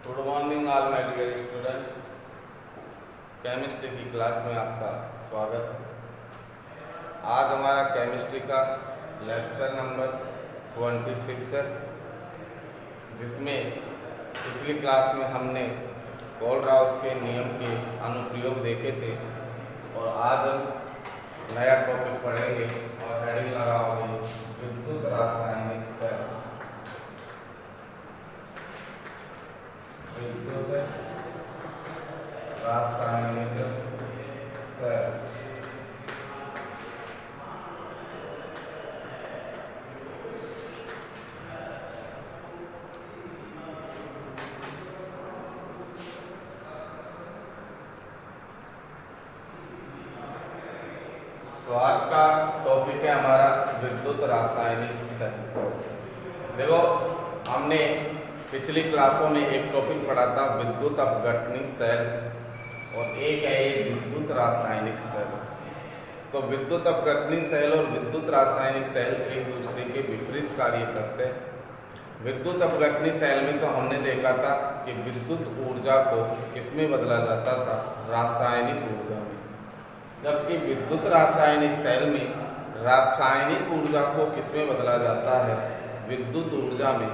Good morning all my dear students. Chemistry की class में आपका स्वागत। आज हमारा केमिस्ट्री का लेक्चर नंबर 26 है, जिसमें पिछली क्लास में हमने कोलराउस के नियम के अनुप्रयोग देखे थे और आज हम नया टॉपिक पढ़ेंगे और हेडिंग लगा होगी विद्युत रासायनिक सेल। विद्युत रासायनिक सेल। तो आज का टॉपिक है हमारा विद्युत रासायनिक सेल। देखो, हमने पिछली क्लासों में एक टॉपिक पढ़ा था विद्युत अपघटनी सेल और एक है ये विद्युत रासायनिक सेल। तो विद्युत अपघटनी सेल और विद्युत रासायनिक सेल एक दूसरे के विपरीत कार्य करते हैं। विद्युत अपघटनी सेल में तो हमने देखा था कि विद्युत ऊर्जा को किसमें बदला जाता था, रासायनिक ऊर्जा में, जबकि विद्युत रासायनिक सेल में रासायनिक ऊर्जा को किसमें बदला जाता है, विद्युत ऊर्जा में।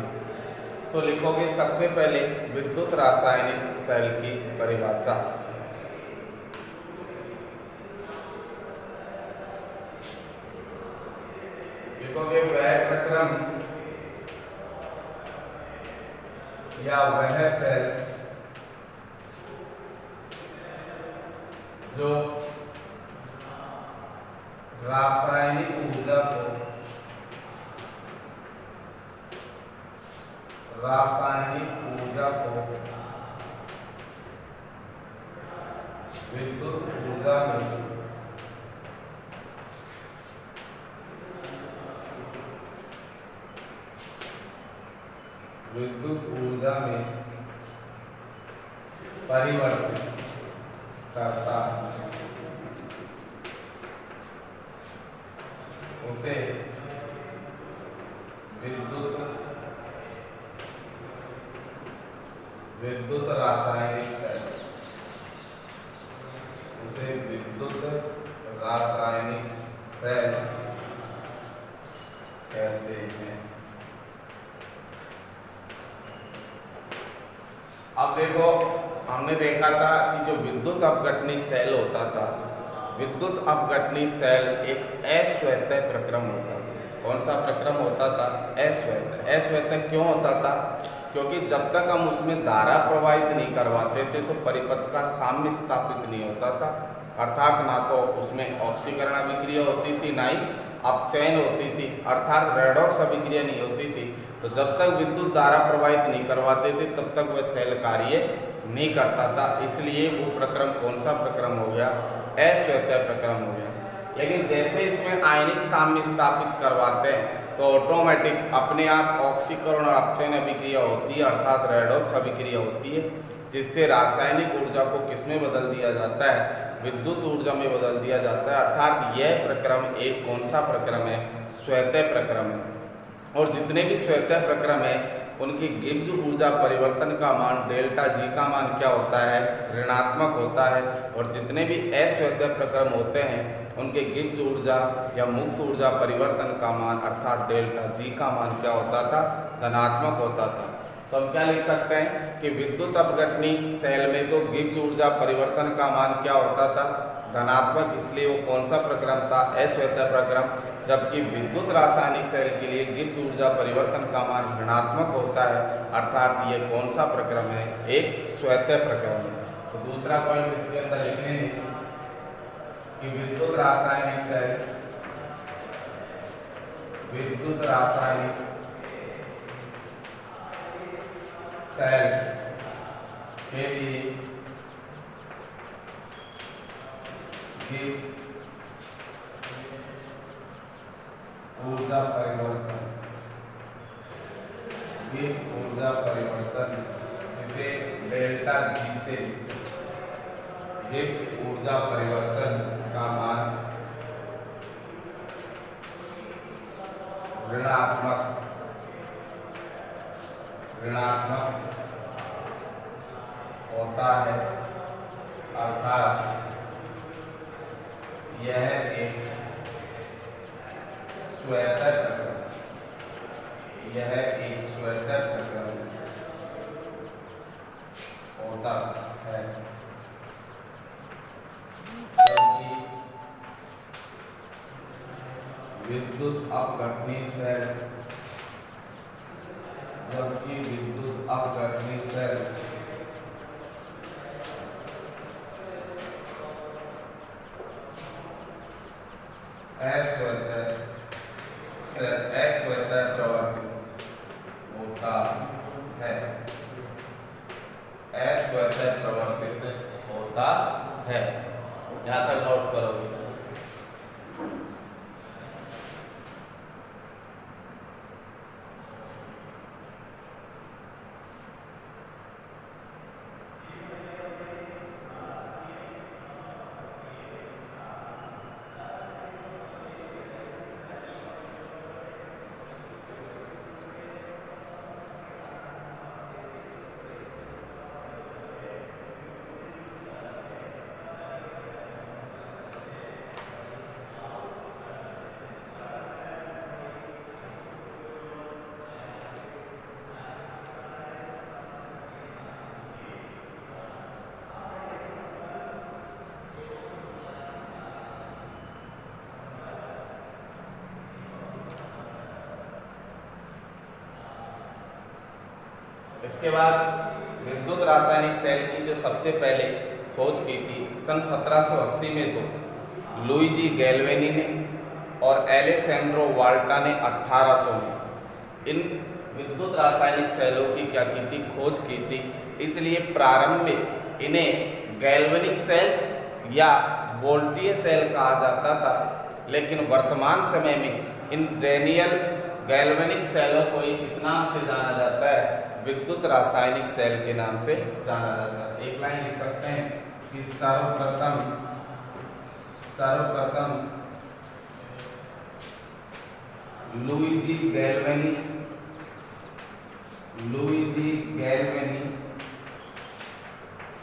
तो लिखोगे सबसे पहले विद्युत रासायनिक सेल की परिभाषा। लिखोगे वह प्रक्रम या वह सेल जो रासायनिक ऊर्जा को विद्युत ऊर्जा में परिवर्तित करता उसे विद्युत रासायनिक सेल, उसे विद्युत रासायनिक सेल कहते हैं। अब देखो, हमने देखा था कि जो विद्युत अपघटनी सेल होता था, विद्युत अपघटनी सेल एक अस्वैत्य प्रक्रम होता था। कौन सा प्रक्रम होता था? अस्वैत्य। अस्वैत्य क्यों होता था? क्योंकि जब तक हम उसमें धारा प्रवाहित नहीं करवाते थे तो परिपथ का साम्य स्थापित नहीं होता था, अर्थात ना तो उसमें ऑक्सीकरण अभिक्रिया होती थी, ना ही अपचयन होती थी, अर्थात रेडॉक्स अभिक्रिया नहीं होती थी। तो जब तक विद्युत धारा प्रवाहित नहीं करवाते थे तब तक वह सेल कार्य नहीं करता था, इसलिए वो प्रक्रम कौन सा प्रक्रम हो गया? अस्वैत्य प्रक्रम हो गया। लेकिन जैसे इसमें आयनिक साम्य स्थापित करवाते हैं तो ऑटोमेटिक अपने आप ऑक्सीकरण और अपचयन अभिक्रिया होती है, अर्थात रेडॉक्स अभिक्रिया होती है, जिससे रासायनिक ऊर्जा को किसमें बदल दिया जाता है? विद्युत ऊर्जा में बदल दिया जाता है। अर्थात यह प्रक्रम एक कौन सा प्रक्रम है? स्वैत्य प्रक्रम है। और जितने भी स्वैत्य प्रक्रम है उनकी गिब्स ऊर्जा परिवर्तन का मान डेल्टा जी का मान क्या होता है? ऋणात्मक होता है। और जितने भी अस्वैत्य प्रक्रम होते हैं उनके गिब्स ऊर्जा या मुक्त ऊर्जा परिवर्तन का मान अर्थात डेल्टा जी का मान क्या होता था? धनात्मक होता था। तो हम क्या लिख सकते हैं कि विद्युत अपघटनी सेल में तो गिब्स ऊर्जा परिवर्तन का मान क्या होता था? धनात्मक, इसलिए वो कौन सा प्रक्रम था? अस्वैत्य प्रक्रम। जबकि विद्युत रासायनिक सेल के लिए गिब्स ऊर्जा परिवर्तन का मान ऋणात्मक होता है, अर्थात ये कौन सा प्रक्रम है? एक स्वैत्य प्रक्रम है। तो दूसरा पॉइंट इसके अंदर लिखेंगे कि विद्युत रासायनिक सेल के लिए गिव ऊर्जा परिवर्तन, गिव ऊर्जा परिवर्तन, इसे डेल्टा जी से गिव ऊर्जा परिवर्तन का मान ऋणात्मक होता है, अर्थात यह एक स्वतः प्रक्रम, यह एक स्वतः प्रक्रम होता है, क्योंकि विद्युत अपघटनी सेल, जबकि विद्युत अपघटनी सेल अस्वतः प्रवर्तित होता है, अस्वतः प्रवर्तित होता है। यहाँ तक नोट करोगे। इसके बाद विद्युत रासायनिक सेल की जो सबसे पहले खोज की थी सन 1780 में तो लुइजी गैल्वेनी ने और एलेसेंड्रो वाल्टा ने 1800 में इन विद्युत रासायनिक सेलों की क्या की थी, खोज की थी। इसलिए प्रारंभ में इन्हें गैल्वेनिक सेल या वोल्टीय सेल कहा जाता था, लेकिन वर्तमान समय में इन डैनियल गैल्वेनिक सेलों को किस नाम से जाना जाता है, विद्युत रासायनिक सेल के नाम से जाना जाता है। एक लाइन लिख सकते हैं कि सर्वप्रथम लुइजी गैल्वेनी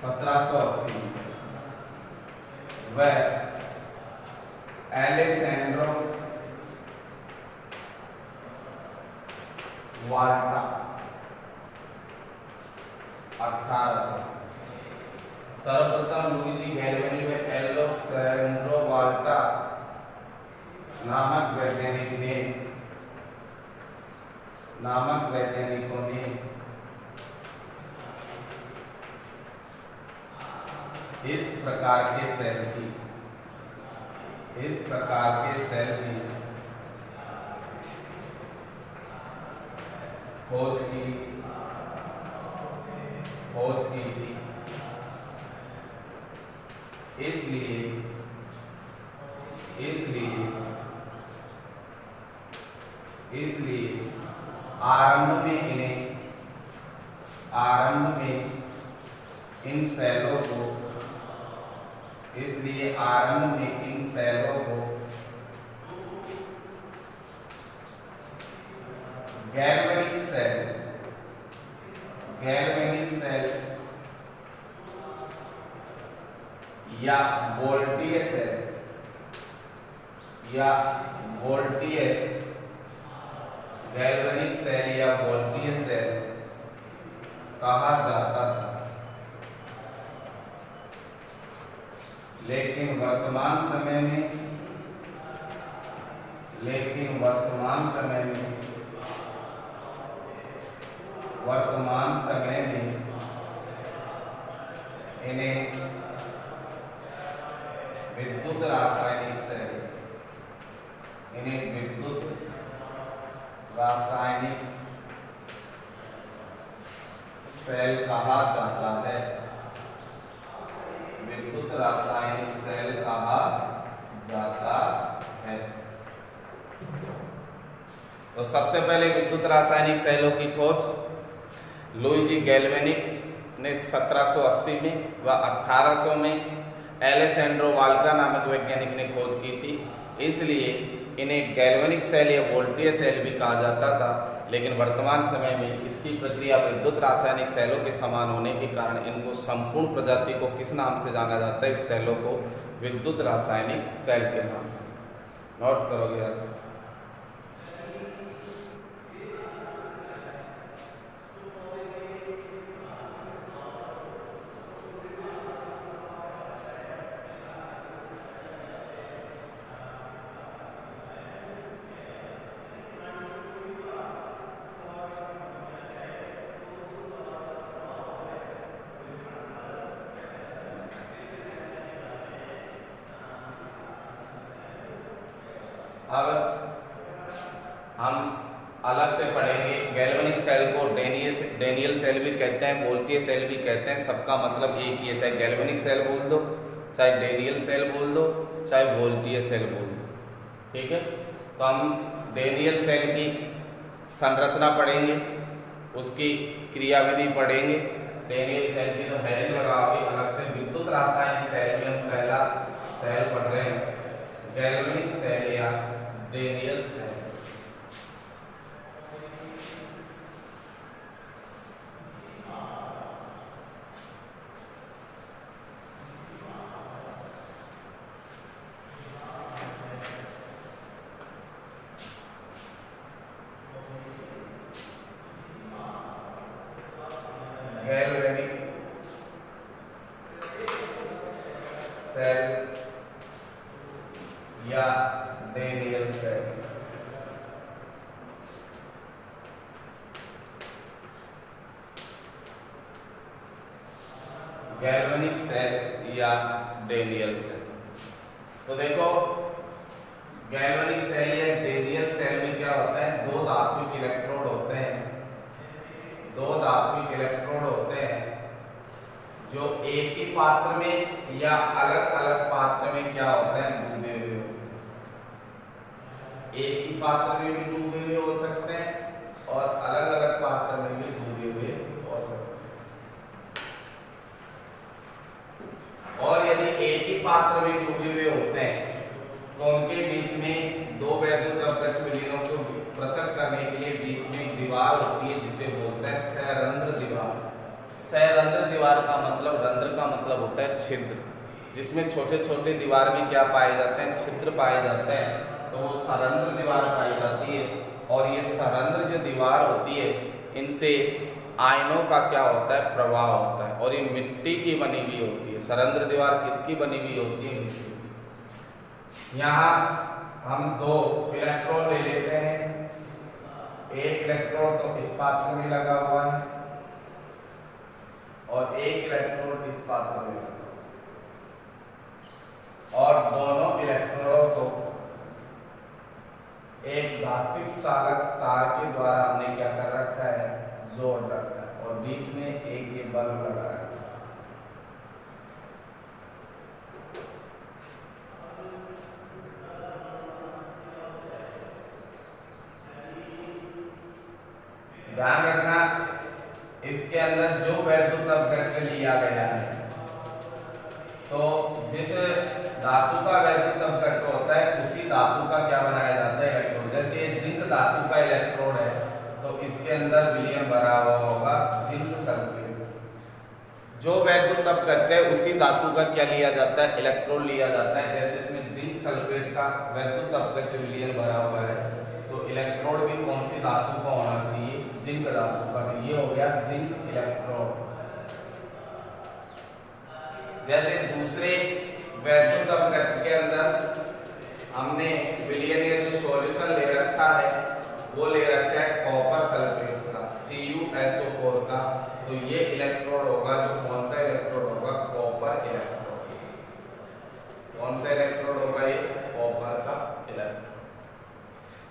1780 व एलेसेंड्रो वाल्टा 1800। सर्वप्रथम लुइजी गैल्वेनी व एलेसेंड्रो वाल्टा नामक वैज्ञानिकों ने इस प्रकार के सेल की खोज की थी। इसलिए आरंभ में इन सेलों को गैल्वेनिक सेल या वोल्टीय गैल्वेनिक सेल या वोल्टीय सेल कहा जाता था, लेकिन वर्तमान समय में इन्हें विद्युत रासायनिक सेल कहा जाता है, विद्युत रासायनिक सेल कहा जाता है। तो सबसे पहले विद्युत रासायनिक सेलों की खोज लुइजी गैल्वेनिक ने 1780 में व 1800 में एलेसेंड्रो वाल्टा नामक वैज्ञानिक ने खोज की थी। इसलिए इन्हें गैल्वेनिक सेल या वोल्टीय सेल भी कहा जाता था, लेकिन वर्तमान समय में इसकी प्रक्रिया विद्युत रासायनिक सेलों के समान होने के कारण इनको संपूर्ण प्रजाति को किस नाम से जाना जाता है? इस सेलों को विद्युत रासायनिक सेल के नाम से। नोट करोगे आप। अब हम अलग से पढ़ेंगे। गैल्वेनिक सेल को डेनियल सेल भी कहते हैं, वोल्टीय सेल भी कहते हैं। सबका मतलब एक ही है, चाहे गैल्वेनिक सेल बोल दो, चाहे डेनियल सेल बोल दो, चाहे वोल्टीय सेल बोल दो। ठीक है, तो हम डेनियल सेल की संरचना पढ़ेंगे, उसकी क्रियाविधि पढ़ेंगे। डेनियल सेल की तो हेडिंग लगाओगे अलग से। विद्युत रासायनिक सेल में हम पहला सेल पढ़ रहे हैं, गैल्वेनिक सेल या डेनियल सेल। गैल्वेनिक सेल या डेनियल सेल। गैल्वेनिक सेल या डेनियल सेल। तो देखो, गैल्वेनिक सेल या डेनियल सेल में क्या होता है? दो धात्विक इलेक्ट्रोड होते हैं, दो धात्विक इलेक्ट्रोड होते हैं जो एक ही पात्र में या अलग अलग पात्र में क्या होते हैं? डूबे हुए। एक ही पात्र में भी डूबे हुए हो सकते हैं और अलग अलग पात्र में भी डूबे हुए हो सकते हैं। और यदि एक ही पात्र में डूबे हुए होते हैं तो उनके बीच में दो वैद्युत अपघट्ट विलीनों को पृथक करने के लिए बीच में एक दीवार होती है जिसे बोलते हैं सैरंध्र दीवार। सैरंध्र दीवार का मतलब, रंध्र का मतलब होता है छिद्र, जिसमें छोटे छोटे दीवार में क्या पाए जाते हैं? छिद्र पाए जाते हैं, तो वो सरंध्र दीवार पाई जाती है। और ये सरंध्र जो दीवार होती है, इनसे आयनों का क्या होता है? प्रवाह होता है। और ये मिट्टी की बनी हुई होती है। सरंध्र दीवार किसकी बनी हुई होती है? मिट्टी। यहाँ हम दो इलेक्ट्रोड ले लेते हैं। एक इलेक्ट्रोड तो इस पात्र में लगा हुआ है और एक इलेक्ट्रोड इस पात्र में लगा हुआ है, और दोनों इलेक्ट्रोडों को एक धात्विक चालक तार के द्वारा हमने क्या कर रखा है? जोड़ रखा है, और बीच में एक ये बल्ब लगा रखा है। ध्यान रखना, इसके अंदर जो वैद्युत अपघट्ट लिया गया है, तो जिस धातु का वैद्युत अपघट्ट होता है उसी धातु का क्या बनाया जाता है? इलेक्ट्रोड। जैसे ये जिंक धातु का इलेक्ट्रोड है तो इसके अंदर विलियम भरा हुआ होगा जिंक सल्फेट। जो वैद्युत अपघट्ट है उसी धातु का क्या लिया जाता है? इलेक्ट्रोड लिया जाता है। जैसे इसमें जिंक सल्फेट का वैद्युत अपघट्ट विलियम भरा हुआ है, तो इलेक्ट्रोड भी कौन सी धातु का होना चाहिए? जिंक धातु का। ये हो गया जिंक इलेक्ट्रोड। जैसे दूसरे वैद्युत अपघट्ट के अंदर हमने विलियन या जो सॉल्यूशन ले रखा है वो ले रखा है कॉपर सल्फेट का, CuSO4 का। तो ये इलेक्ट्रोड होगा, जो कौन सा इलेक्ट्रोड होगा? Copper electrode. कौन सा इलेक्ट्रोड होगा? ये कॉपर का इलेक्ट्रोड।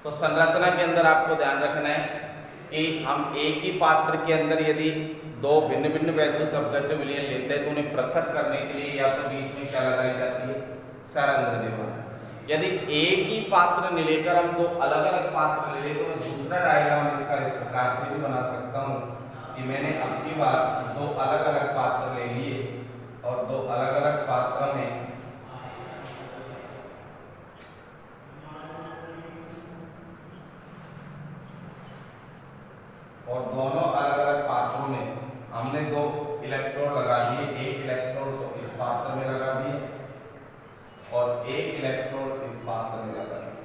तो संरचना के अंदर आपको ध्यान रखना है, कि हम एक ही पात्र के अंदर यदि दो भिन्न भिन्न वैद्युत अपघट्य विलयन लेते हैं तो उन्हें पृथक करने के लिए या तो बीच में क्या लगाई जाती है, सरंध्र दीवार। यदि एक ही पात्र ले लेकर हम दो अलग अलग पात्र ले ले तो मैं दूसरा डायग्राम इसका इस प्रकार से भी बना सकता हूँ कि मैंने अब की बार दो अलग अलग पात्र ले लिए और दो अलग अलग पात्रों में और दोनों अलग अलग पात्रों में हमने दो इलेक्ट्रोड लगा दिए, एक इलेक्ट्रोड तो इस पात्र में लगा दिए और एक इलेक्ट्रोड इस पात्र में लगा दिया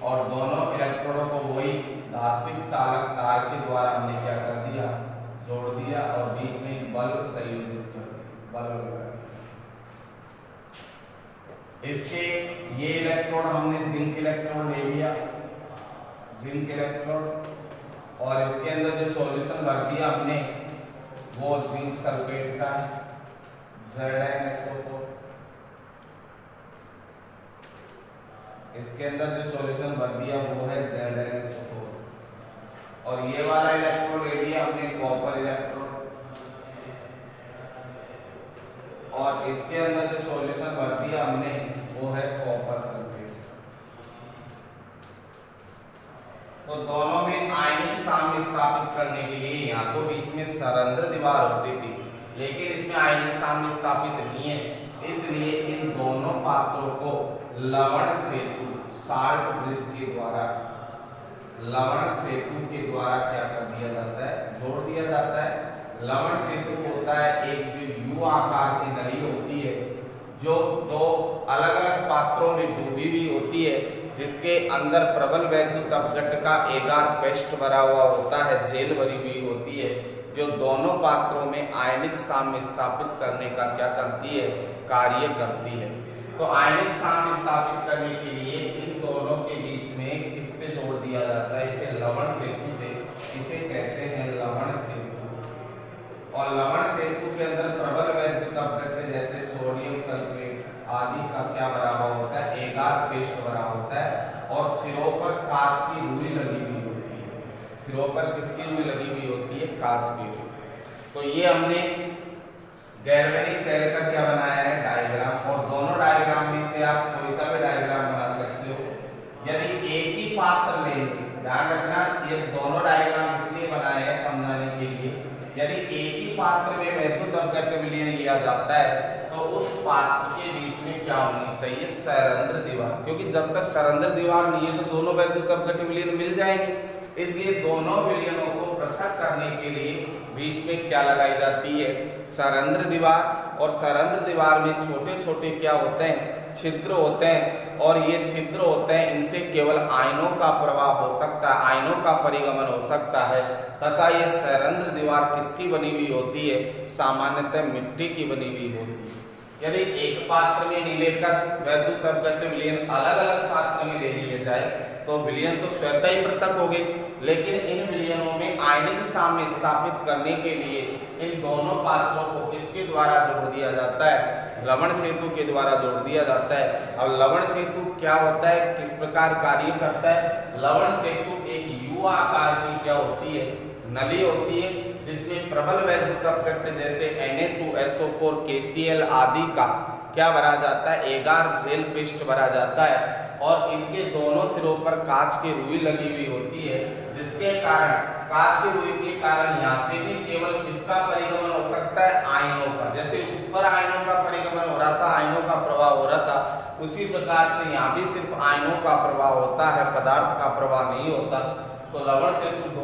और दोनों इलेक्ट्रोडों को वही धात्विक चालक तार के द्वारा हमने क्या कर दिया, जोड़ दिया और बीच में एक बल्ब संयोजित कर दिया, बल्ब लगा दिया। इसके ये इलेक्ट्रोड हमने जिंक इलेक्ट्रोड ले लिया, जिंक इलेक्ट्रोड, और इसके अंदर जो सॉल्यूशन भर दिया हमने वो जिंक सल्फेट का ZnSO4। इसके अंदर जो सॉल्यूशन भर दिया वो है ZnSO4 और ये वाला इलेक्ट्रोड ले लिया हमने कॉपर इलेक्ट्रोड और इसके अंदर जो सॉल्यूशन भर दिया हमने वो है कॉपर सल्फेट। तो दोनों में आयनिक साम्य स्थापित करने के लिए यहाँ तो बीच में सरंध्र दीवार होती थी लेकिन इसमें आयनिक साम्य स्थापित नहीं है, इसलिए इन दोनों पात्रों को लवण सेतु साल्ट ब्रिज के द्वारा, लवण सेतु के द्वारा क्या कर दिया जाता है, जोड़ दिया जाता है। लवण सेतु होता है एक जो यू आकार की नली होती है जो दो अलग अलग पात्रों में डूबी हुई होती है जिसके अंदर प्रबल वैद्युत अपघट्य का एगार पेस्ट भरा हुआ होता है, जेल भरी हुई होती है जो दोनों पात्रों में आयनिक साम्य स्थापित करने का क्या करती है, कार्य करती है। तो आयनिक साम्य स्थापित करने के लिए इन दोनों के बीच में किससे जोड़ दिया जाता है, इसे लवण सेतु से, इसे कहते हैं लवण सेतु। और लवण सेतु के अंदर प्रबल वैद्युत अपघट्य जैसे सोडियम सल्फेट आदि का क्या भरा हुआ होता है, एगार पेस्ट भरा होता है और सिरों पर कांच की रुई लगी हुई होती है। सिरों पर किसकी रुई लगी हुई होती है, कांच की रुई। तो ये हमने गैल्वेनिक सेल का क्या बनाया है, डायग्राम, और दोनों डायग्राम में से आप कोई सा भी डायग्राम बना सकते हो। यदि एक ही पात्र लेंगे, ध्यान रखना ये दोनों डायग्राम इसलिए बनाए हैं समझाने के लिए, यदि एक ही पात्र में वैद्युत अपघट्य विलयन लिया जाता है तो उस पात्र के बीच में क्या होनी चाहिए, सरंध्र दीवार, क्योंकि जब तक सरंध्र दीवार नहीं है तो दोनों वैद्युत अपघट्य विलयन मिल जाएंगे। इसलिए दोनों विलयनों को पृथक करने के लिए बीच में क्या लगाई जाती है, सरंध्र दीवार। और सरंध्र दीवार में छोटे छोटे क्या होते हैं, छिद्र होते हैं और ये छिद्र होते हैं, इनसे केवल आयनों का प्रवाह हो सकता है, आयनों का परिगमन हो सकता है। तथा ये सरंध्र दीवार किसकी बनी हुई होती है, सामान्यतः मिट्टी की बनी हुई होती है। यदि एक पात्र में नहीं लेकर वैद्युत अपघट्य विलयन अलग अलग पात्र में ले लिए जाए तो विलयन तो स्वतः ही पृथक हो गए, लेकिन इन विलयनों में आयनिक साम्य स्थापित करने के लिए इन दोनों पात्रों को किसके द्वारा जोड़ दिया जाता है, लवण सेतु के द्वारा जोड़ दिया जाता है। अब लवण सेतु क्या होता है, किस प्रकार कार्य करता है, लवण सेतु एक यू आकार की क्या होती है, नली होती है जिसमें प्रबल वैद्युत अपघट्य जैसे Na2SO4 KCl आदि का क्या भरा जाता है, एगार जेल पेस्ट भरा जाता है और इनके दोनों सिरों पर कांच की रुई लगी हुई होती है, जिसके कारण कांच की रुई के कारण यहाँ से भी केवल किसका परिगमन हो सकता है, आयनों का। जैसे ऊपर आयनों का परिगमन हो रहा था, आयनों का प्रवाह हो रहा था, उसी प्रकार से यहाँ भी सिर्फ आयनों का प्रवाह होता है, पदार्थ का प्रवाह नहीं होता। तो लवण सेतु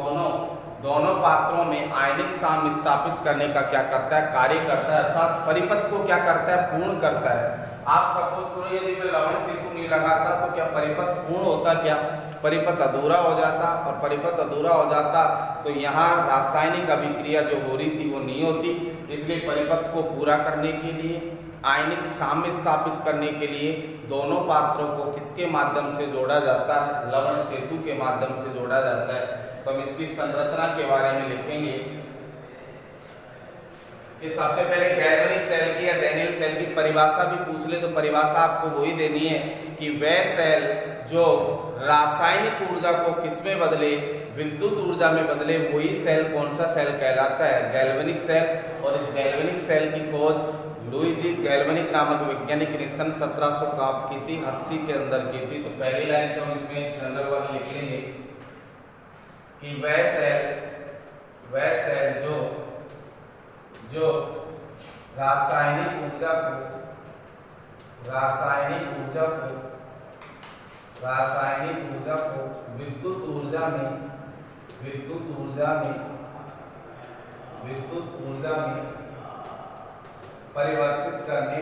दोनों पात्रों में आयनिक साम्य स्थापित करने का क्या करता है, कार्य करता है, अर्थात परिपथ को क्या करता है, पूर्ण करता है। आप सपोज करो यदि मैं लवण सेतु नहीं लगाता तो क्या परिपथ पूर्ण होता, क्या परिपथ अधूरा हो जाता, और परिपथ अधूरा हो जाता तो यहाँ रासायनिक अभिक्रिया जो हो रही थी वो नहीं होती। इसलिए परिपथ को पूरा करने के लिए, आयनिक साम्य स्थापित करने के लिए दोनों पात्रों को किसके माध्यम से जोड़ा जाता है, लवण सेतु के माध्यम से जोड़ा जाता है। तो हम इसकी संरचना के बारे में लिखेंगे कि सबसे पहले गैल्वेनिक सेल की या डैनियल सेल की परिभाषा भी पूछ ले तो परिभाषा आपको वही देनी है कि कि वह सेल जो रासायनिक ऊर्जा को किसमें बदले, विद्युत ऊर्जा में बदले, वही सेल कौन सा सेल कहलाता है, गैल्वेनिक सेल। और इस गैल्वेनिक सेल की खोज लुईजी गैल्वेनिक नामक वैज्ञानिक ने सन 1700 का की थी, 80 के अंदर की थी। तो पहली लाइन तो हम इसमें जनरल वाली लिखेंगे कि वह सेल जो रासायनिक ऊर्जा को विद्युत ऊर्जा में परिवर्तित करने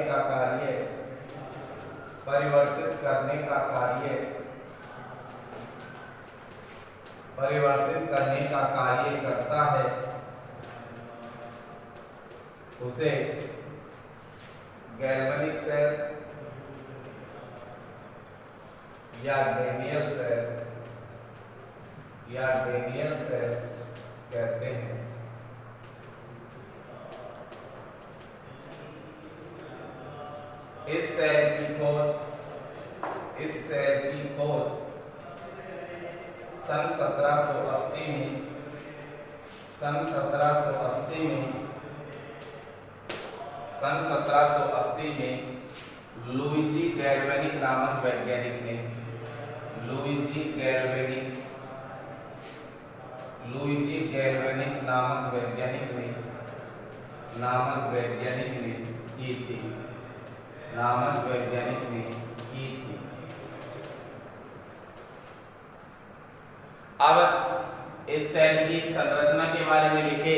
का कार्य करता है, उसे गैल्वेनिक सेल या डैनियल सेल कहते हैं। इस सेल की खोज सन 1780 में लुईजी गैल्वेनिक नामक वैज्ञानिक ने की थी। अब इस सेल की संरचना के बारे में लिखे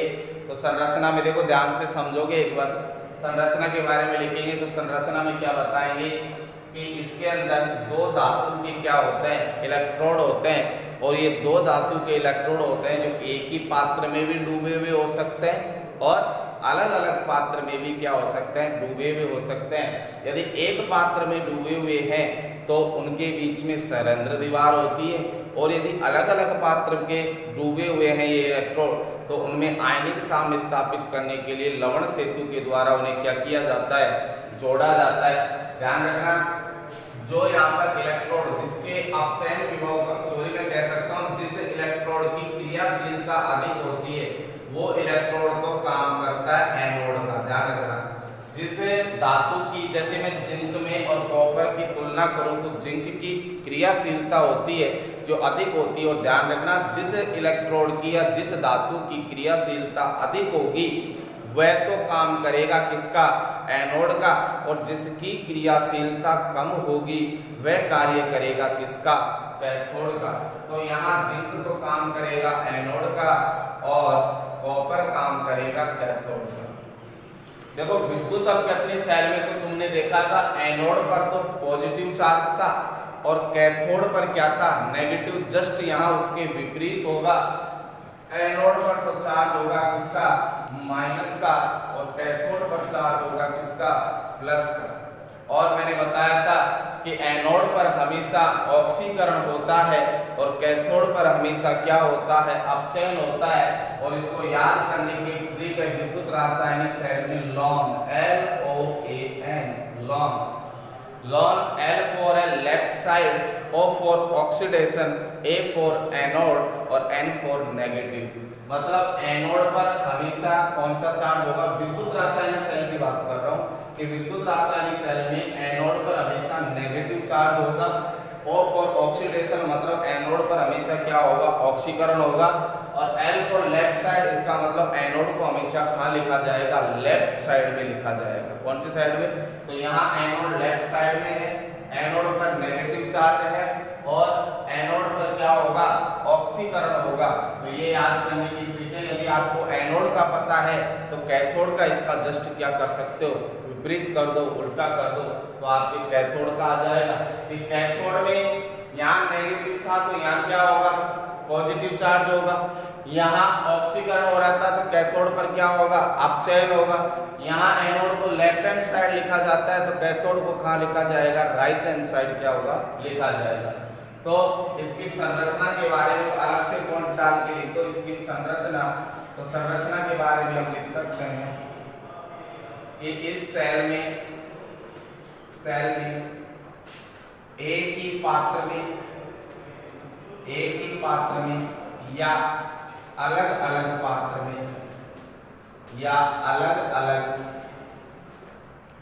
तो संरचना में देखो ध्यान से समझोगे, एक बार संरचना के बारे में लिखेंगे तो संरचना में क्या बताएंगे कि इसके अंदर दो धातु के क्या होते हैं, इलेक्ट्रोड होते हैं। और ये दो धातु के इलेक्ट्रोड होते हैं जो एक ही पात्र में भी डूबे हुए हो सकते हैं और अलग अलग पात्र में भी क्या हो सकते हैं, डूबे हुए हो सकते हैं। यदि एक पात्र में डूबे हुए हैं तो उनके बीच में सरेंद्र दीवार होती है, और यदि अलग अलग पात्र के डूबे हुए हैं ये इलेक्ट्रोड तो उनमें आयनिक साम्य स्थापित करने के लिए लवण सेतु के द्वारा उन्हें क्या किया जाता है, जोड़ा जाता है। ध्यान रखना, जो यहाँ पर इलेक्ट्रोड जिसके अपचयन विभव मैं कह सकता हूँ, जिस इलेक्ट्रोड की क्रियाशीलता अधिक होती है वो इलेक्ट्रोड तो काम करता है एनोड का। ध्यान रखना, जिस धातु की, जैसे मैं जिंक में और कॉपर की तुलना करूं तो जिंक की क्रियाशीलता होती है जो अधिक होती है, और ध्यान रखना जिस इलेक्ट्रोड की या जिस धातु की क्रियाशीलता अधिक होगी वह तो काम करेगा किसका, एनोड का, और जिसकी क्रियाशीलता कम होगी वह कार्य करेगा किसका, कैथोड का। तो यहाँ जिंक तो काम करेगा एनोड का और कॉपर काम करेगा कैथोड का। देखो विद्युत अपघटनी सेल में तो तुमने देखा था एनोड पर तो पॉजिटिव चार्ज था और कैथोड पर क्या था, नेगेटिव। जस्ट यहाँ उसके विपरीत होगा, एनोड पर तो चार्ज होगा किसका, माइनस का, और कैथोड पर चार्ज होगा किसका, प्लस का। और मैंने बताया था कि एनोड पर हमेशा ऑक्सीकरण होता है और कैथोड पर हमेशा क्या होता है, अपचयन होता है। और इसको याद करने के लिए विद्युत रासायनिक सेल में lawn, LOAN, lawn, L for left side, O for oxidation, A for anode और N फॉर नेगेटिव। मतलब एनोड पर हमेशा कौन सा चार्ज होगा, विद्युत रासायनिक सेल की बात कर रहा हूँ कि विद्युत रासायनिक सेल में एनोड पर हमेशा नेगेटिव चार्ज होगा। O फॉर ऑक्सीडेशन मतलब एनोड पर हमेशा क्या होगा, ऑक्सीकरण होगा। और L फॉर लेफ्ट साइड, इसका मतलब एनोड को हमेशा कहाँ लिखा जाएगा, लेफ्ट साइड में लिखा जाएगा। कौन सी साइड में, तो यहाँ एनोड लेफ्ट साइड में है, एनोड पर नेगेटिव चार्ज है और एनोड पर क्या होगा, ऑक्सीकरण होगा। तो ये याद करने की ट्रिक है। यदि आपको एनोड का पता है तो कैथोड का इसका जस्ट क्या कर सकते हो, विपरीत कर दो, उल्टा कर दो, तो आपके कैथोड का आ जाएगा। कि कैथोड में यहाँ नेगेटिव था तो यहाँ क्या होगा, पॉजिटिव चार्ज होगा। यहाँ ऑक्सीकरण हो रहा था तो कैथोड पर क्या होगा, अपचयन होगा। यहाँ एनोड को लेफ्ट हैंड साइड लिखा जाता है तो कैथोड को कहाँ लिखा जाएगा, राइट हैंड साइड क्या होगा, लिखा जाएगा। तो इसकी संरचना के बारे में अलग से पॉइंट डाल के लिख दो, इसकी संरचना। तो संरचना के बारे में हम लिख सकते हैं कि इस सेल में एक ही पात्र में या अलग अलग पात्र में या अलग अलग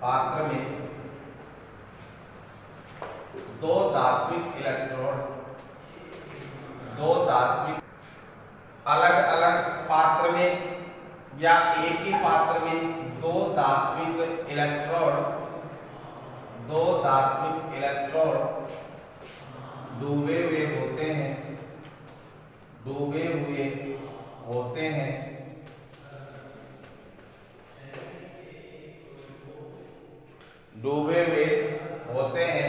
पात्र में दो धात्विक इलेक्ट्रोड अलग अलग पात्र में या एक ही पात्र में दो धात्विक इलेक्ट्रोड डूबे हुए होते हैं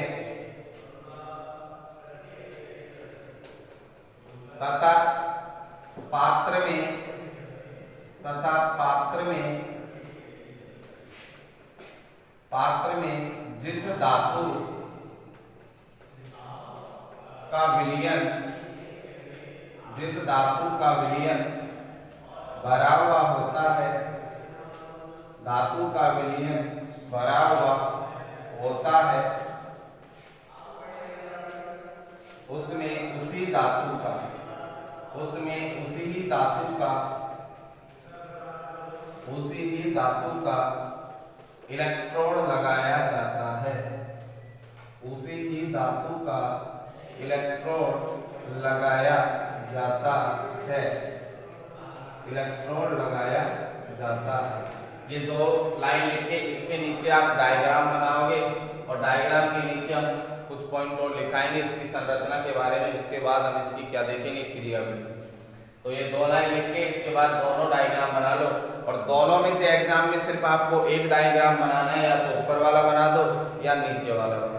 तथा पात्र में जिस धातु का विलयन भरा हुआ होता है उसमें उसी धातु का इलेक्ट्रोड लगाया जाता है। ये दो लाइन लिख के इसके नीचे आप डायग्राम बनाओगे और डायग्राम के नीचे हम कुछ पॉइंट और लिखाएंगे इसकी संरचना के बारे में। उसके बाद हम इसकी क्या देखेंगे, क्रियाविधि। तो ये दो लाइन लिख के इसके बाद दोनों डायग्राम बना लो और दोनों में से एग्जाम में सिर्फ आपको एक डायग्राम बनाना है, या तो ऊपर वाला बना दो या नीचे वाला बना दो।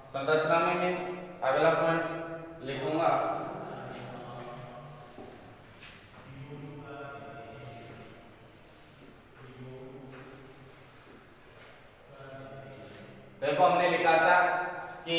संरचना में मैं अगला पॉइंट लिखूंगा। देखो हमने लिखा था कि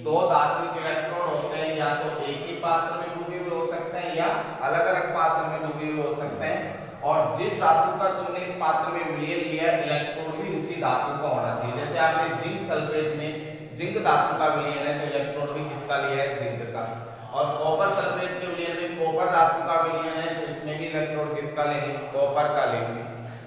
दो धात्विक इलेक्ट्रोड होते हैं, या तो एक ही पात्र में डूबे हुए हो सकते हैं या अलग अलग पात्र में डूबे हुए हो सकते हैं, और जिस धातु का तुमने इस पात्र में विलयन लिया है इलेक्ट्रोड भी उसी धातु का होना चाहिए। जैसे आपने जिंक सल्फेट में जिंक धातु का विलयन है तो इलेक्ट्रोड भी किसका लिया है, जिंक का। और कॉपर सल्फेट के विलयन में कॉपर धातु का विलयन है तो इसमें भी इलेक्ट्रोड किसका लेंगे, कॉपर का लेंगे।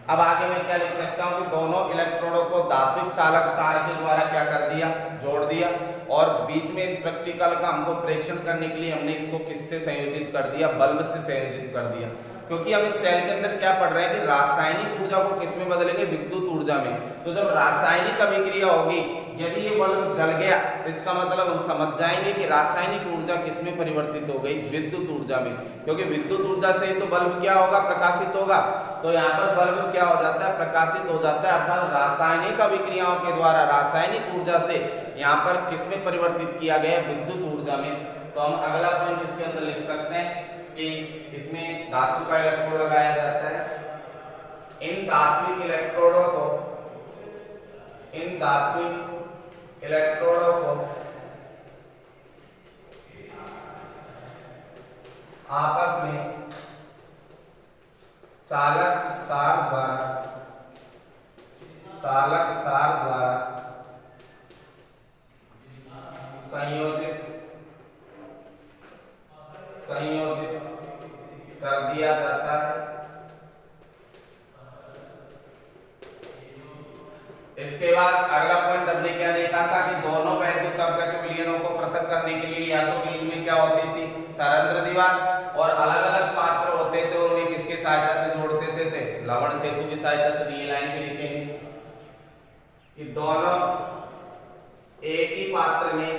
अब आगे मैं क्या लिख सकता हूँ कि दोनों इलेक्ट्रोडों को धात्विक चालक तार के द्वारा क्या कर दिया, जोड़ दिया, और बीच में इस प्रैक्टिकल का हमको प्रेक्षण करने के लिए हमने इसको किससे संयोजित कर दिया, बल्ब से संयोजित कर दिया। क्योंकि हम इस सेल के अंदर क्या पढ़ रहे हैं कि रासायनिक ऊर्जा को किस में बदलेंगे, विद्युत ऊर्जा में। तो जब रासायनिक अभिक्रिया होगी, यदि ये बल्ब जल गया तो इसका मतलब हम समझ जाएंगे कि रासायनिक ऊर्जा किस में परिवर्तित हो गई, विद्युत ऊर्जा में। क्योंकि विद्युत ऊर्जा से ही तो बल्ब क्या होगा, प्रकाशित होगा। तो यहाँ पर बल्ब क्या हो जाता है, प्रकाशित हो जाता है, अर्थात रासायनिक अभिक्रियाओं के द्वारा रासायनिक ऊर्जा से यहाँ पर किस में परिवर्तित किया गया, विद्युत ऊर्जा में। तो हम अगला पॉइंट इसके अंदर लिख सकते हैं कि इसमें धातु का इलेक्ट्रोड लगाया जाता है। इन धात्विक इलेक्ट्रोडों को आपस में चालक तार द्वारा संयोजित कर दिया जाता है। इसके बाद अगला पॉइंट हमने क्या देखा था कि दोनों वैद्युत अपघट्य विलयनों को पृथक करने के लिए या तो बीच में क्या होती थी, सरंध्र दीवार, और अलग अलग पात्र होते थे, उन्हें किसकी सहायता से जोड़ देते थे, लवण सेतु की सहायता से। ये लाइन भी लिखेंगे कि दोनों एक ही पात्र में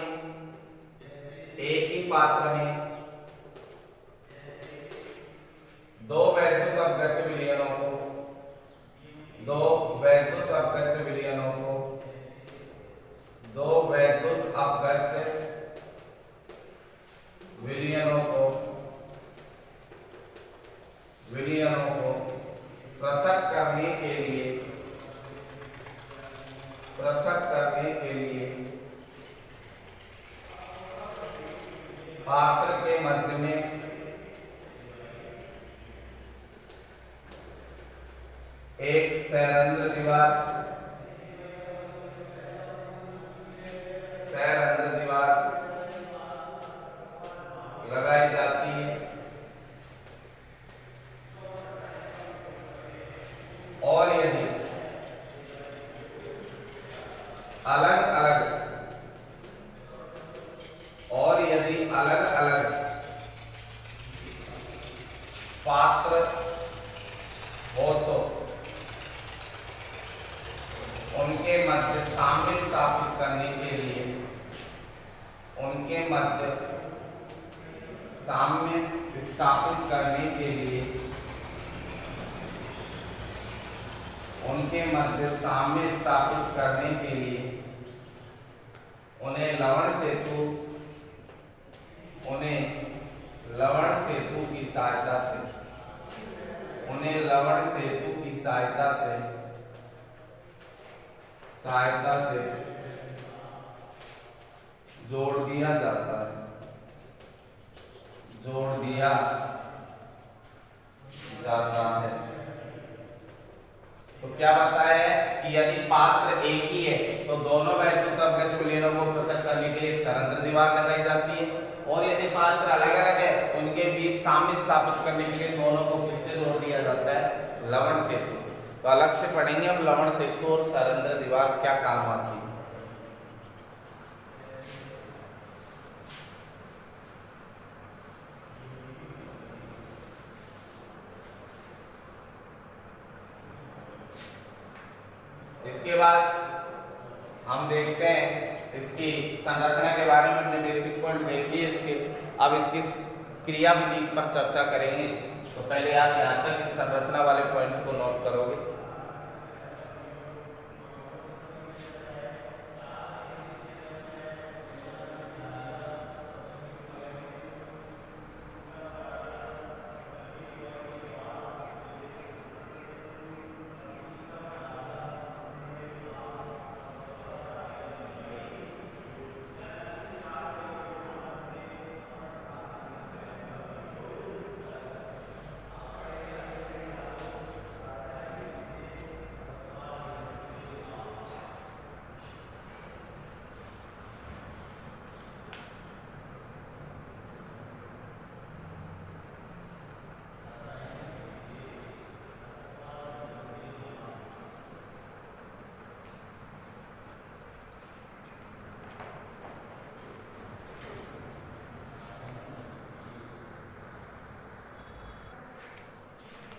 दो वैद्युत अपघट्य विलयनों को पृथक करने के लिए पात्र के मध्य में एक सरंध्र दीवार लगाई जाती है, और यदि अलग अलग पात्र हो तो उनके मध्य साम्य स्थापित करने के लिए उन्हें लवण सेतु की सहायता से जोड़ दिया जाता है। तो क्या बताया है कि यदि पात्र एक ही है तो दोनों वैद्युत अपघट्य विलयनों को पृथक करने के लिए सरंध्र दीवार लगाई जाती है, और यदि पात्र अलग अलग है उनके बीच साम्य स्थापित करने के लिए दोनों को किससे जोड़ दिया जाता है, लवण सेतु से। तो अलग से पढ़ेंगे हम लवण सेतु और सरंध्र दीवार क्या काम आती है। इसके बाद हम देखते हैं इसकी संरचना के बारे में। हमने बेसिक पॉइंट देखी है इसके, अब इसकी क्रिया विधि पर चर्चा करेंगे। तो पहले आप यहाँ तक इस संरचना वाले पॉइंट को नोट करोगे।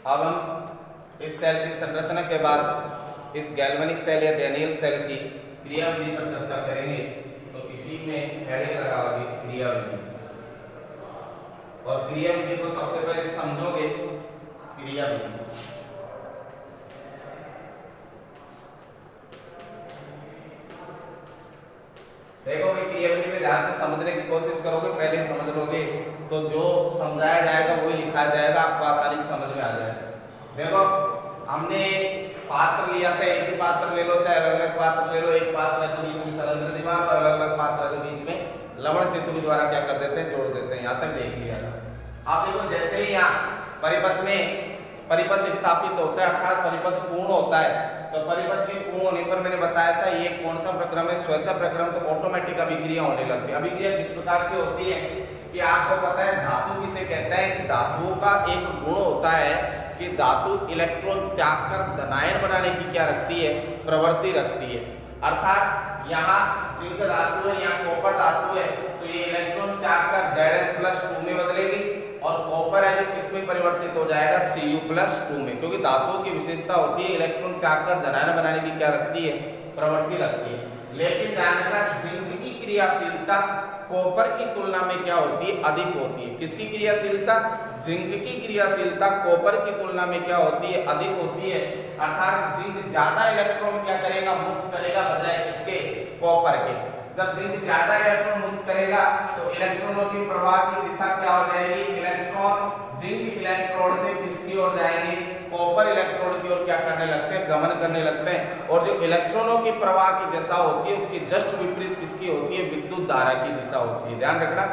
अब हम इस सेल की संरचना के बाद इस गैल्वेनिक सेल या डैनियल सेल की क्रिया विधि पर चर्चा करेंगे। तो इसी में हेडिंग लगा होगी क्रिया विधि, और क्रिया विधि को सबसे पहले समझोगे। क्रिया विधि देखोगे, क्रिया विधि में ध्यान से समझने की कोशिश करोगे, पहले समझ लोगे तो जो समझाया जाएगा वही लिखा जाएगा, आपको आसानी से समझ में आ जाएगा। देखो हमने पात्र लिया था, एक ही पात्र ले लो चाहे अलग अलग पात्र ले लो, एक पात्र है तो बीच में सरंध्र दीवार और अलग अलग पात्र है तो बीच में लवण सेतु के द्वारा क्या कर देते हैं, जोड़ देते हैं। यहाँ तक देख लिया था। आप देखो जैसे ही यहाँ परिपथ में परिपथ स्थापित होता है अर्थात परिपथ पूर्ण होता है, तो परिपथ भी पूर्ण होने पर मैंने बताया था ये कौन सा प्रक्रम है, श्वेत प्रक्रम। तो ऑटोमेटिक अभिक्रिया होने लगती है। अभिक्रिया किस प्रकार से होती है कि आपको पता है धातु किसे कहते हैं, कि धातुओं का एक गुण होता है कि धातु इलेक्ट्रॉन त्याग कर धनायन बनाने की क्या रखती है, प्रवृत्ति रखती है। अर्थात यहाँ जिंक धातु है, यहाँ कॉपर धातु है, तो ये इलेक्ट्रॉन त्याग कर Zn+2 में बदलेगी और कॉपर है जो किस में परिवर्तित हो जाएगा Cu+2 में, क्योंकि धातुओं की विशेषता होती है इलेक्ट्रॉन त्याग कर धनायन बनाने की क्या रखती है, प्रवृत्ति रखती है। लेकिन ध्यान रखना जिंक की क्रियाशीलता कॉपर की तुलना में क्या होती है, अधिक होती है। किसकी क्रियाशीलता, जिंक की क्रियाशीलता कॉपर की तुलना में क्या होती है, अधिक होती है। अर्थात जिंक ज्यादा इलेक्ट्रॉन क्या करेगा, मुक्त करेगा बजाय किसके, कॉपर के। जब जिंक ज्यादा इलेक्ट्रॉन मुक्त करेगा तो इलेक्ट्रॉनों की प्रवाह की दिशा क्या हो जाएगी, इलेक्ट्रॉन जिंक इलेक्ट्रोड से किसकी ओर जाएंगे, कॉपर इलेक्ट्रोड की ओर क्या करने लगते हैं, गमन करने लगते हैं। और जो इलेक्ट्रॉनों की प्रवाह की दिशा होती है उसकी जस्ट विपरीत किसकी होती है, विद्युत धारा की दिशा होती है। ध्यान रखना,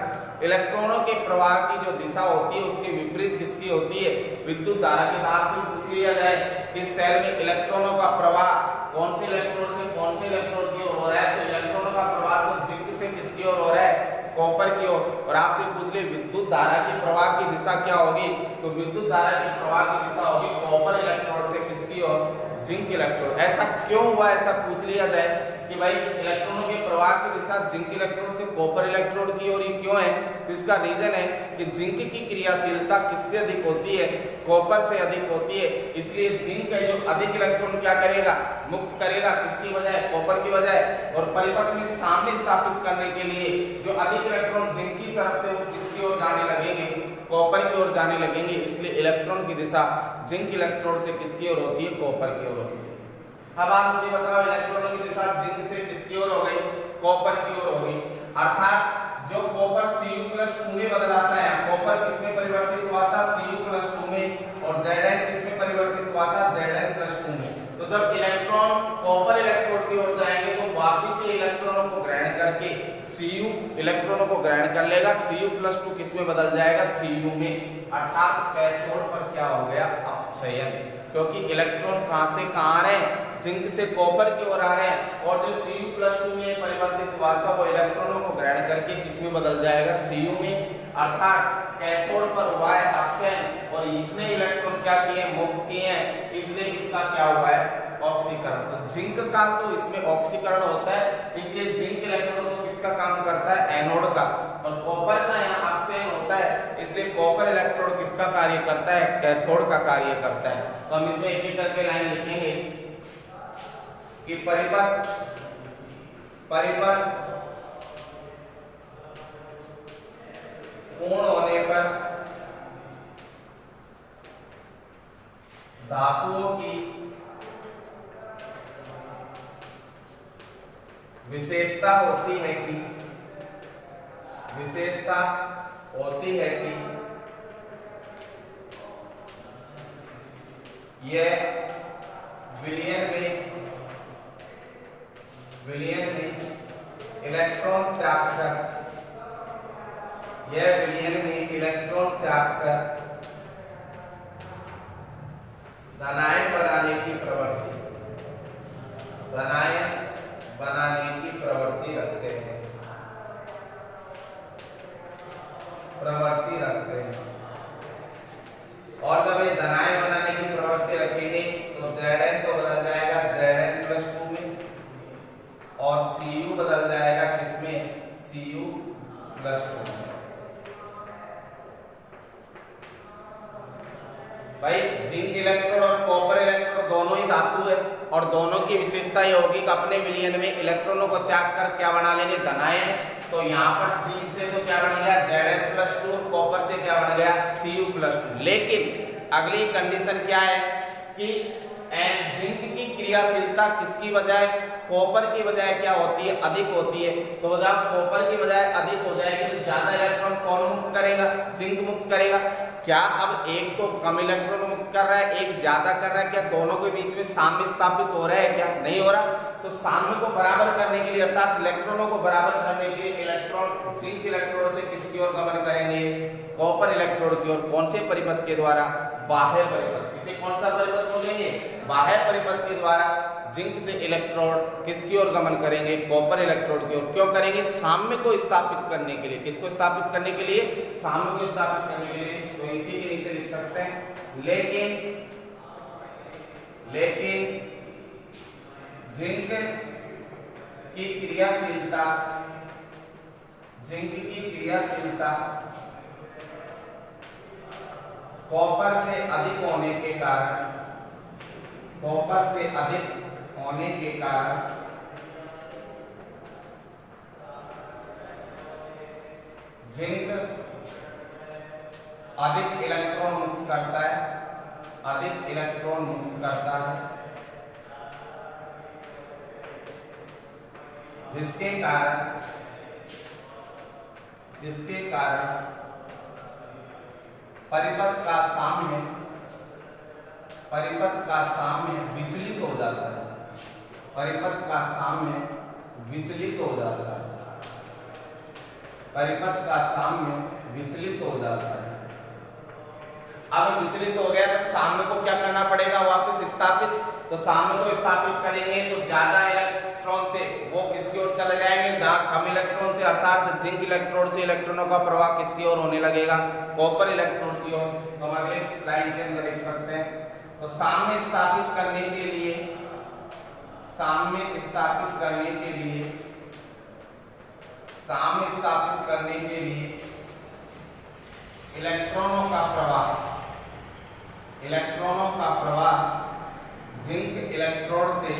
इलेक्ट्रॉनों के प्रवाह की जो दिशा होती है उसके विपरीत किसकी होती है, विद्युत धारा की। आपसे पूछ लिया जाए इस सेल में इलेक्ट्रॉनों का प्रवाह कौन से इलेक्ट्रोड से कौन से इलेक्ट्रोड की ओर हो रहा है, तो इलेक्ट्रॉनों का प्रवाह तो जिंक से किसकी ओर हो रहा है, कॉपर की ओर। और आपसे पूछ ले विद्युत धारा की प्रवाह की दिशा क्या होगी, तो विद्युत धारा की प्रवाह की दिशा होगी कॉपर इलेक्ट्रोड से किसकी ओर, जिंक इलेक्ट्रोड। ऐसा क्यों हुआ, ऐसा पूछ लिया जाए कि भाई इलेक्ट्रॉनों के प्रवाह की दिशा जिंक इलेक्ट्रोड से कॉपर इलेक्ट्रोड की ओर ही क्यों है, तो इसका रीजन है कि जिंक की क्रियाशीलता किससे अधिक होती है, कॉपर से अधिक होती है। इसलिए जिंक है जो अधिक इलेक्ट्रॉन क्या करेगा, मुक्त करेगा, किसकी बजाय, कॉपर की बजाय। और परिपथ में साम्य स्थापित करने के लिए जो अधिक इलेक्ट्रॉन जिंक की तरफ थे वो किसकी ओर जाने लगेंगे, कॉपर की ओर जाने लगेंगे। इसलिए इलेक्ट्रॉन की दिशा जिंक इलेक्ट्रोड से किसकी ओर होती है, कॉपर की ओर होती है। अब आप मुझे बताओ इलेक्ट्रॉनों की दिशा जिंक से किसकी ओर हो गई, कॉपर की ओर हो गई। अर्थात जो कॉपर Cu+2 में बदलाता है, कॉपर किस में परिवर्तित हुआ था, Cu+2 में, और Zn किस में परिवर्तित हुआ था, Zn+2 में। तो जब इलेक्ट्रॉन कॉपर इलेक्ट्रोड की ओर जाएंगे तो वापस से इलेक्ट्रॉनों को ग्रहण करके Cu इलेक्ट्रॉनों को ग्रहण कर लेगा, Cu+2 किस में बदल जाएगा, Cu में। अर्थात कैथोड पर क्या हो गया, अपक्षयन, क्योंकि इलेक्ट्रॉन कहां से कहां आ रहे हैं, जिंक से कॉपर की ओर आ रहे हैं। और जो Cu+2 में परिवर्तित हुआ था वो इलेक्ट्रॉनों को ग्रहण करके किस में बदल जाएगा, Cu में। अर्थात कैथोड पर हुआ है अपक्षयन और इसने इलेक्ट्रॉन क्या किए, मुक्त किए हैं, इसलिए इसका क्या हुआ है, ऑक्सीकरण। तो जिंक का तो इसमें ऑक्सीकरण होता है, इसलिए जिंक इलेक्ट्रोड तो किसका काम करता है, एनोड का। और कॉपर का यहाँ अपचयन होता है, इसलिए कॉपर इलेक्ट्रोड किसका कार्य करता है, कैथोड का कार्य करता है। तो हम इसमें एक एक करके लाइन लिखेंगे कि परिपथ पूर्ण होने पर धातुओं की विशेषता होती है कि यह विलयन में इलेक्ट्रॉन त्याग कर धनायन बनाने की प्रवृत्ति रखते हैं। और जब ये धनायन बनाने की प्रवृत्ति रखेंगे तो Zn तो बदल जाएगा Zn+2 में और Cu बदल जाएगा किसमें, Cu+2 में। भाई जिंक इलेक्ट्रोड और कॉपर इलेक्ट्रोड दोनों ही धातु है और दोनों की विशेषता ये होगी कि अपने विलयन में इलेक्ट्रॉनों को त्याग कर क्या बना लेंगे, धनायन। तो यहाँ पर जिंक से तो क्या बन गया, Zn+2, कॉपर से क्या बन गया, Cu+2। लेकिन अगली कंडीशन क्या है कि जिंक की क्रियाशीलता किसकी बजाय, कॉपर की बजाय क्या होती है, अधिक होती है। तो जब कॉपर की बजाय अधिक हो जाएगी तो ज्यादा इलेक्ट्रॉन कौन मुक्त करेगा, जिंक मुक्त करेगा। क्या अब एक तो कम इलेक्ट्रॉन मुक्त कर रहा है, एक ज्यादा कर रहा है, क्या दोनों के बीच में साम्य स्थापित हो रहा है, क्या नहीं हो रहा। तो साम्य को बराबर करने के लिए अर्थात इलेक्ट्रॉनों को बराबर करने के लिए इलेक्ट्रॉन जिंक इलेक्ट्रोड से किसकी ओर गमन करेंगे, कॉपर इलेक्ट्रोड की ओर। कौन से परिपथ के द्वारा, बाह्य परिपथ। इसे कौन सा परिपथ बोलेंगे, बाह्य परिपथ के द्वारा जिंक से इलेक्ट्रोड किसकी ओर गमन करेंगे, कॉपर इलेक्ट्रोड की ओर। क्यों करेंगे, साम्य को स्थापित करने के लिए। किसको स्थापित करने के लिए, साम्य को स्थापित करने के लिए। तो इसी के नीचे लिख सकते हैं लेकिन जिंक की क्रियाशीलता, जिंक की क्रियाशीलता कॉपर से अधिक होने के कारण, कॉपर से अधिक होने के कारण जिंक अधिक इलेक्ट्रॉन मुक्त करता है, अधिक इलेक्ट्रॉन मुक्त करता है, जिसके कारण परिपथ का साम्य विचलित हो जाता है, परिपथ का साम्य विचलित हो जाता है, परिपथ का साम्य विचलित हो जाता है। अब विचलित हो गया तो साम्य को क्या करना पड़ेगा, वापस स्थापित। तो साम्य को स्थापित करेंगे तो ज्यादा इलेक्ट्रॉन थे वो किसकी ओर चले जाएंगे, जहां कम इलेक्ट्रॉन थे, अर्थात जिंक इलेक्ट्रोड से इलेक्ट्रॉनों का प्रवाह किसकी ओर होने लगेगा, कॉपर इलेक्ट्रोड की ओर। तो हम अगले लाइन के अंदर लिख सकते हैं। तो साम्य स्थापित करने के लिए, साम्य स्थापित करने के लिए, साम्य स्थापित करने के लिए इलेक्ट्रॉनों का प्रवाह, इलेक्ट्रॉनों का प्रवाह जिंक इलेक्ट्रोड से,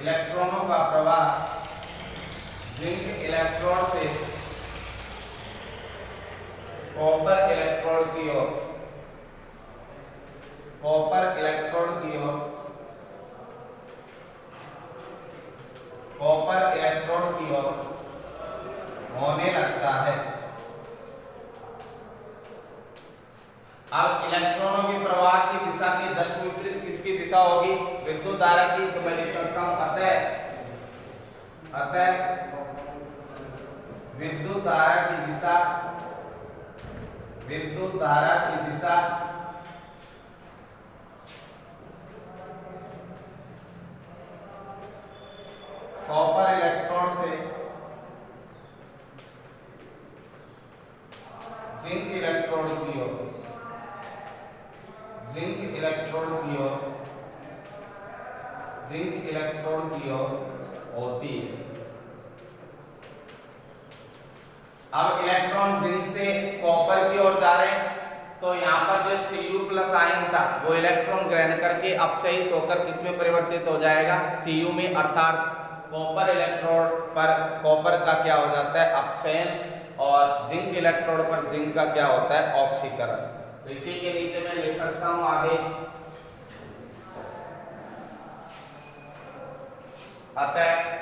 इलेक्ट्रॉनों का प्रवाह जिंक इलेक्ट्रोड से कॉपर इलेक्ट्रोड की ओर, कॉपर इलेक्ट्रोड की ओर, कॉपर इलेक्ट्रोड की ओर होने लगता है। अब इलेक्ट्रॉनों के प्रवाह की दिशा के जस्ट विपरीत किसकी दिशा होगी, विद्युत धारा की। तो मैं लिख सकता हूं अतः विद्युत धारा की दिशा, विद्युत धारा की दिशा कॉपर इलेक्ट्रोड से जिंक इलेक्ट्रोड की ओर, जिंक इलेक्ट्रोड की ओर, जिंक इलेक्ट्रोड की ओर होती है। अब इलेक्ट्रॉन जिंक से कॉपर की ओर जा रहे हैं तो यहाँ पर जो Cu+ आयन था वो इलेक्ट्रॉन ग्रहण करके अपचयित होकर किसमें परिवर्तित हो जाएगा, Cu में, अर्थात कॉपर इलेक्ट्रोड पर कॉपर का क्या हो जाता है, अपचयन, और जिंक इलेक्ट्रोड पर जिंक का क्या होता है, ऑक्सीकरण। तो इसी के नीचे मैं लिख सकता हूं आगे, अतः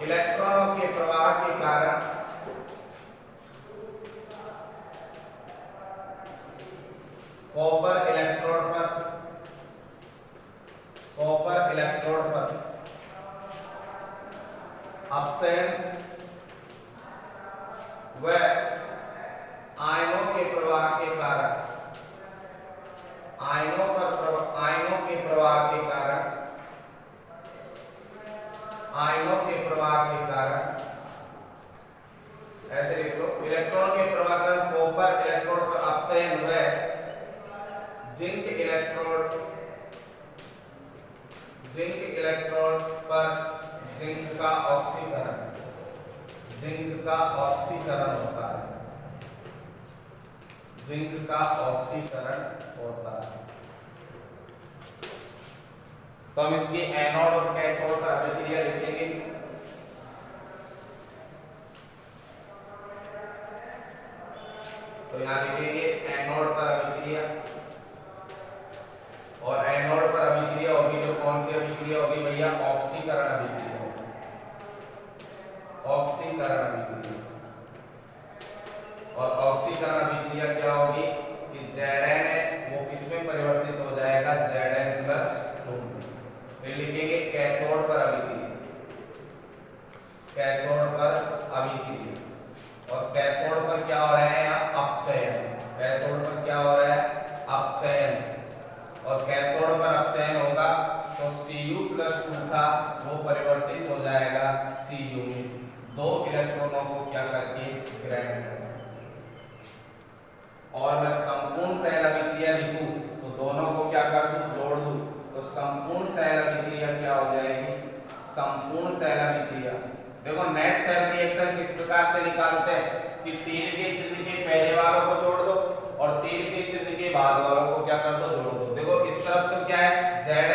इलेक्ट्रॉनों के प्रवाह के कारण कॉपर इलेक्ट्रोड पर, कॉपर इलेक्ट्रोड पर अपचयन व आयनों के प्रवाह के कारण, आयनों के प्रवाह के कारण, आयनों के प्रवाह के कारण, ऐसे लिख लो, इलेक्ट्रॉन के प्रवाह के कारण कॉपर इलेक्ट्रोड पर अपचयन व जिंक इलेक्ट्रोड, जिंक इलेक्ट्रोड पर जिंक का ऑक्सीकरण, जिंक का ऑक्सीकरण होता है, जिंक का ऑक्सीकरण होता है। तो हम इसकी एनोड और कैथोड पर अभिक्रिया लिखेंगे। तो यहाँ लिखेंगे एनोड पर अभिक्रिया, और एनोड पर अभिक्रिया होगी तो कौन सी अभिक्रिया होगी भैया, ऑक्सीकरण अभिक्रिया, ऑक्सीकरण अभिक्रिया। और ऑक्सीकरण अभिक्रिया क्या होगी कि Zn है वो किसमें परिवर्तित हो जाएगा, Zn+2। फिर लिखेंगे कैथोड पर अभिक्रिया, कैथोड पर अभिक्रिया, और कैथोड पर क्या हो रहा है यहाँ, अपचयन, कैथोड पर क्या हो रहा है, अपचयन, और कैथोड पर अपचयन होगा तो Cu+2 था वो परिवर्तित हो जाएगा Cu में, दो इलेक्ट्रॉनों को क्या करके ग्रहण करके। और मैं संपूर्ण सेल अभिक्रिया लिखूं तो दोनों को क्या कर दूं, जोड़ दूं। तो संपूर्ण सेल संपूर्ण सेल अभिक्रिया। देखो नेट सेल रिएक्शन किस प्रकार से निकालते हैं कि तीर के चिन्ह के पहले वालों को जोड़ दो और तीर के चिन्ह के बाद वालों को क्या कर दो, जोड़ दो। देखो इस तरफ तो क्या है Zn,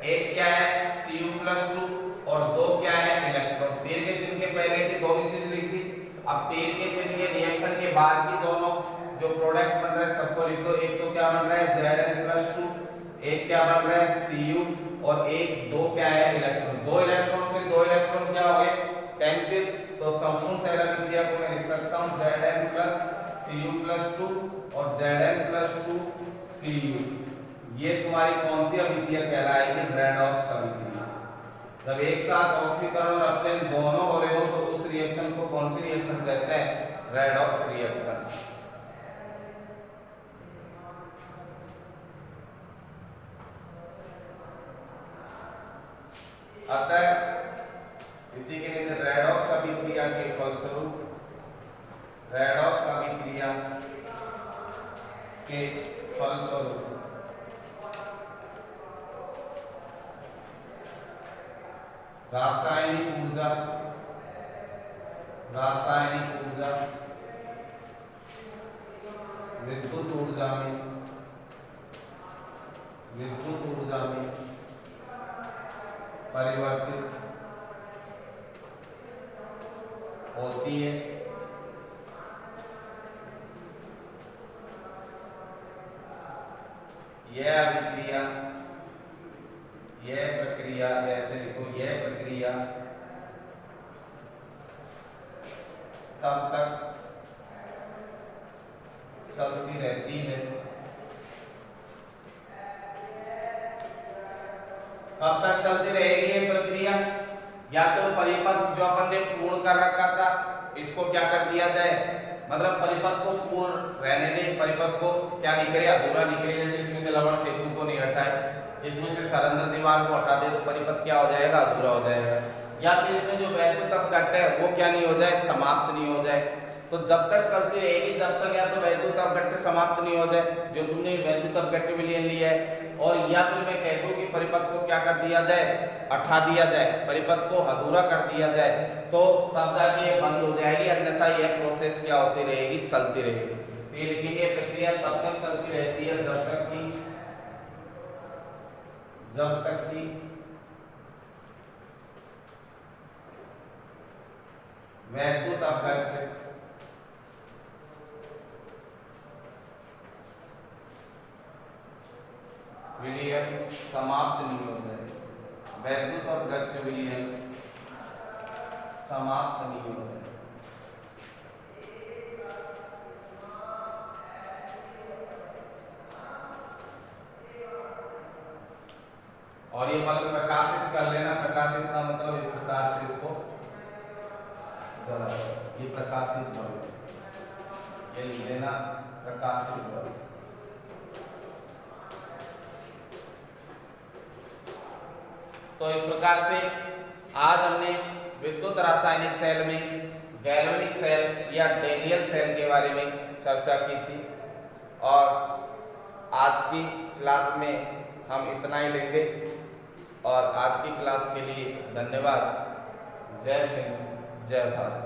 एक क्या है Cu+2 और दो क्या है इलेक्ट्रॉन। तीर के चिन्ह के पहले की दोनों चीज लिख दी। अब तीर के चिन्ह के रिएक्शन के बाद की दोनों जो प्रोडक्ट बन रहा है सबको लिख दो। एक तो क्या बन रहा है Zn+2, एक क्या बन रहा है Cu और एक दो क्या है इलेक्ट्रॉन। दो इलेक्ट्रॉन से दो इलेक्ट्रॉन क्या हो गए, कैंसिल। तो संपूर्ण सेल अभिक्रिया को मैं लिख सकता हूं Zn+Cu+2 और Zn+2 Cu। ये तुम्हारी कौन सी अभिक्रिया कहलाएगी, रेडॉक्स अभिक्रिया। जब एक साथ ऑक्सीकरण और अपचयन दोनों हो रहे हो तो उस रिएक्शन को कौन सी रिएक्शन कहते हैं, रेडॉक्स रिएक्शन। अतः इसी के लिए रेडॉक्स अभिक्रिया के फलस्वरूप, रेडॉक्स अभिक्रिया के फलस्वरूप रासायनिक ऊर्जा विद्युत ऊर्जा में परिवर्तित होती है। यह अभिक्रिया, यह प्रक्रिया, ऐसे लिखो, यह प्रक्रिया तब तक चलती रहती है, कब तक चलती रहेगी ये प्रक्रिया, या तो परिपथ जो अपन ने पूर्ण कर रखा था इसको क्या कर दिया जाए, मतलब परिपथ को पूर्ण रहने दें, परिपथ को क्या नहीं करे, अधूरा नहीं करे। जैसे इसमें से लवण सेतु को नहीं हटाए, इसमें से सरंध्र दीवार को हटा दे तो परिपथ क्या हो जाएगा, अधूरा हो जाएगा। या फिर इसमें जो वैद्युत अपघट्ट है वो क्या नहीं हो जाए, समाप्त नहीं हो जाए। तो जब तक चलती रहेगी जब तक या तो वैद्युत अपघट्ट समाप्त नहीं हो जाए, जो तुमने वैद्युत अपघट्ट विलयन लिया है, और या फिर मैं कह दूं कि परिपथ को क्या कर दिया जाए, हटा दिया जाए, परिपथ को अधूरा कर दिया जाए, तो तब जाके ये बंद हो जाएगी। अन्यथा यह प्रोसेस क्या होती रहेगी, चलती रहेगी। तो ये लिखेंगे प्रक्रिया तब तक चलती रहती है जब तक कि वैद्युत अपघट्ट विलयन समाप्त नहीं हो जाए, वैद्युत अपघट्ट विलयन समाप्त नहीं हो जाए। और ये मतलब प्रकाशित कर लेना, प्रकाशित का मतलब इस प्रकार से इसको जरा ये प्रकाशित बल, ये लिख देना प्रकाशित बल। तो इस प्रकार से आज हमने विद्युत रासायनिक सेल में गैल्वेनिक सेल या डैनियल सेल के बारे में चर्चा की थी, और आज की क्लास में हम इतना ही लेंगे। और आज की क्लास के लिए धन्यवाद। जय हिंद, जय भारत।